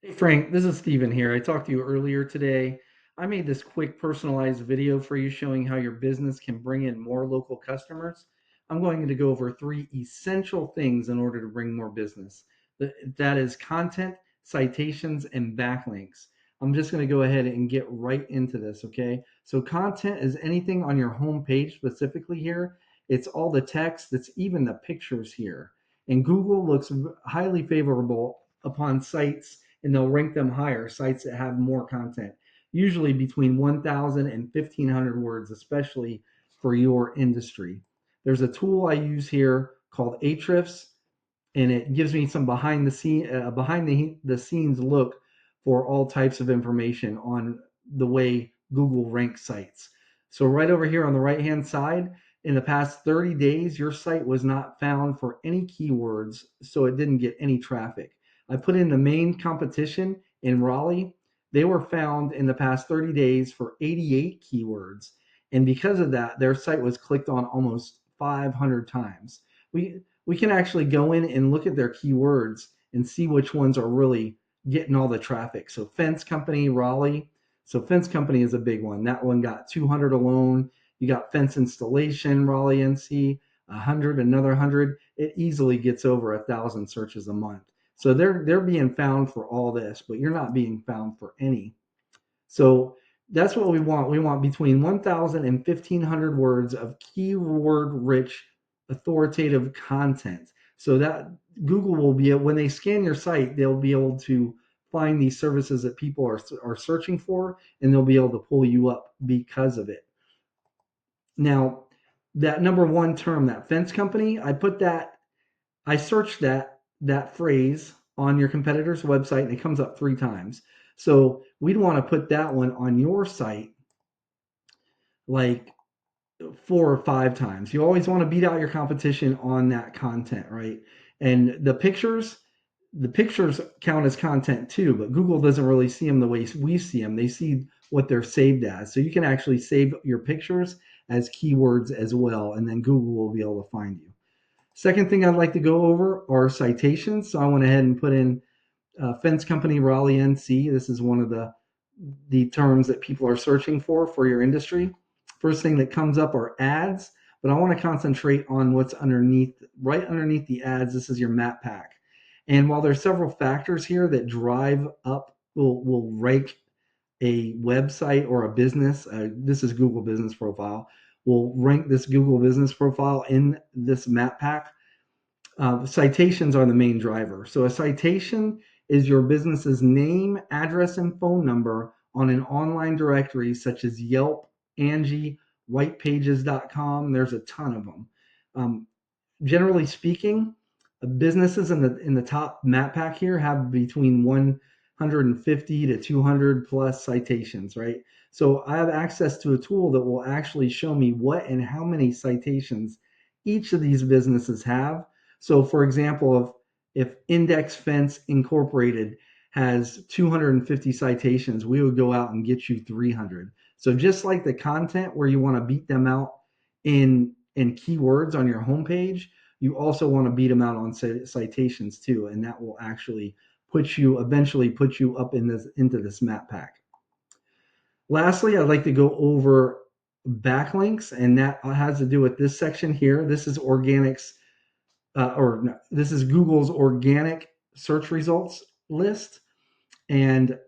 Hey Frank, this is Steven here. I talked to you earlier today. I made this quick personalized video for you showing how your business can bring in more local customers. I'm going to go over three essential things in order to bring more business. That is content, citations, and backlinks. I'm just going to go ahead and get right into this, okay? So content is anything on your home page specifically here. It's all the text, it's even the pictures here. And Google looks highly favorable upon sites and they'll rank them higher, sites that have more content, usually between 1,000 and 1,500 words, especially for your industry. There's a tool I use here called Ahrefs, and it gives me some behind the scenes look for all types of information on the way Google ranks sites. So right over here on the right hand side, in the past 30 days, your site was not found for any keywords, so it didn't get any traffic. I put in the main competition in Raleigh. They were found in the past 30 days for 88 keywords. And because of that, their site was clicked on almost 500 times. We can actually go in and look at their keywords and see which ones are really getting all the traffic. So Fence Company, Raleigh. So Fence Company is a big one. That one got 200 alone. You got Fence Installation, Raleigh NC, 100, another 100. It easily gets over 1,000 searches a month. So they're being found for all this, but you're not being found for any. So that's what we want. We want between 1,000 and 1,500 words of keyword rich authoritative content. So that Google will be able, when they scan your site, they'll be able to find these services that people are searching for, and they'll be able to pull you up because of it. Now, that number one term, that fence company, I searched that phrase on your competitor's website and it comes up 3 times. So we'd want to put that one on your site like 4 or 5 times. You always want to beat out your competition on that content, right? And the pictures count as content too, but Google doesn't really see them the way we see them. They see what they're saved as. So you can actually save your pictures as keywords as well, and then Google will be able to find you. Second thing I'd like to go over are citations. So I went ahead and put in Fence Company Raleigh NC. This is one of the terms that people are searching for your industry. First thing that comes up are ads, but I want to concentrate on what's right underneath the ads. This is your map pack. And while there's several factors here that drive up, will rank a website or a business, this is Google Business Profile, will rank this Google Business Profile in this map pack. Citations are the main driver. So a citation is your business's name, address, and phone number on an online directory such as Yelp, Angie, whitepages.com. There's a ton of them. Generally speaking, businesses in the top map pack here have between 150 to 200 plus citations, right? So I have access to a tool that will actually show me what and how many citations each of these businesses have. So for example, if Index Fence Incorporated has 250 citations, we would go out and get you 300. So just like the content where you want to beat them out in keywords on your homepage, you also want to beat them out on citations too, and that will actually eventually put you up into this map pack. Lastly, I'd like to go over backlinks, and that has to do with this section here. This is this is Google's organic search results list, and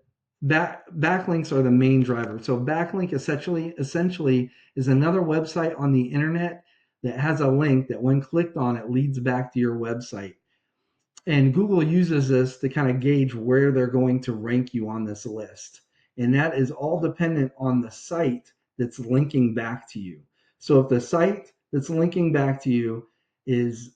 backlinks are the main driver. So backlink essentially is another website on the internet that has a link that when clicked on, it leads back to your website. And Google uses this to kind of gauge where they're going to rank you on this list. And that is all dependent on the site that's linking back to you. So if the site that's linking back to you is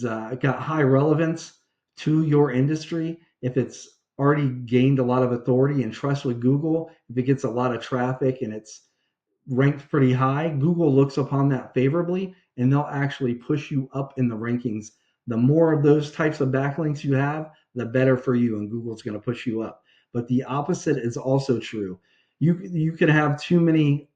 got high relevance to your industry, if it's already gained a lot of authority and trust with Google, if it gets a lot of traffic and it's ranked pretty high, Google looks upon that favorably and they'll actually push you up in the rankings. The more of those types of backlinks you have, the better for you, and Google's going to push you up. But the opposite is also true. You can have too many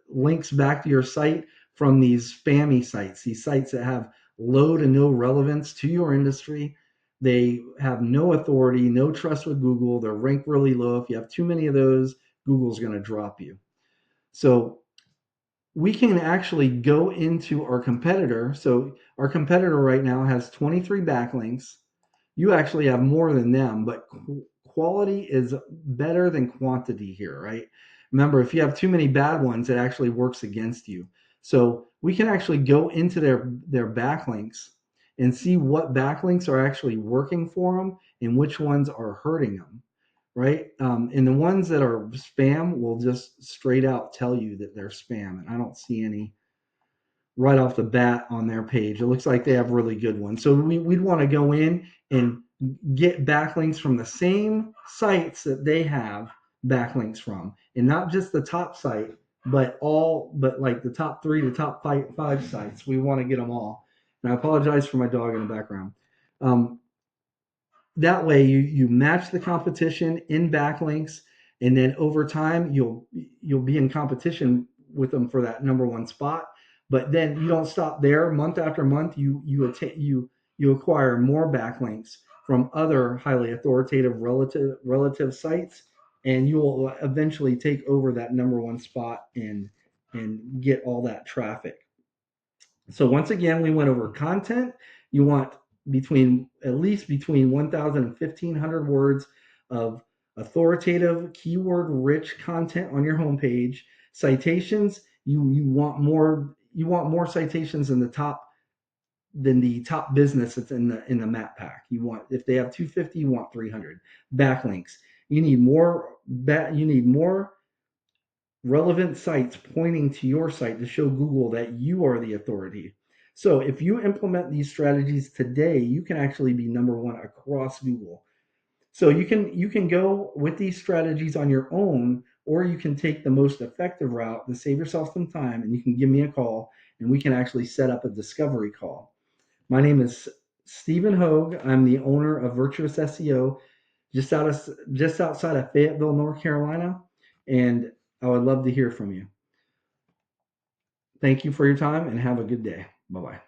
links back to your site from these spammy sites, these sites that have low to no relevance to your industry. They have no authority, no trust with Google. They're ranked really low. If you have too many of those, Google's going to drop you. So we can actually go into our competitor. So our competitor right now has 23 backlinks. You actually have more than them, but quality is better than quantity here, right? Remember, if you have too many bad ones, it actually works against you. So we can actually go into their backlinks and see what backlinks are actually working for them and which ones are hurting them, right? And the ones that are spam will just straight out tell you that they're spam. And I don't see any right off the bat on their page. It looks like they have really good ones. So we'd want to go in and get backlinks from the same sites that they have backlinks from, and not just the top site, but like the top three to top five sites. We want to get them all. And I apologize for my dog in the background. Um, that way you match the competition in backlinks, and then over time you'll be in competition with them for that number one spot. But then you don't stop there. Month after month you acquire more backlinks from other highly authoritative relative sites, and you will eventually take over that number one spot and get all that traffic. So once again, we went over content. You want at least between 1,000 and 1,500 words of authoritative, keyword-rich content on your homepage. Citations, you want more citations than the top business that's in the map pack. You want, if they have 250, you want 300. Backlinks. You need more relevant sites pointing to your site to show Google that you are the authority. So if you implement these strategies today, you can actually be number one across Google. So you can go with these strategies on your own, or you can take the most effective route to save yourself some time, and you can give me a call and we can actually set up a discovery call. My name is Stephen Hogue. I'm the owner of Virtuous SEO, just outside of Fayetteville, North Carolina, and I would love to hear from you. Thank you for your time and have a good day. Bye bye.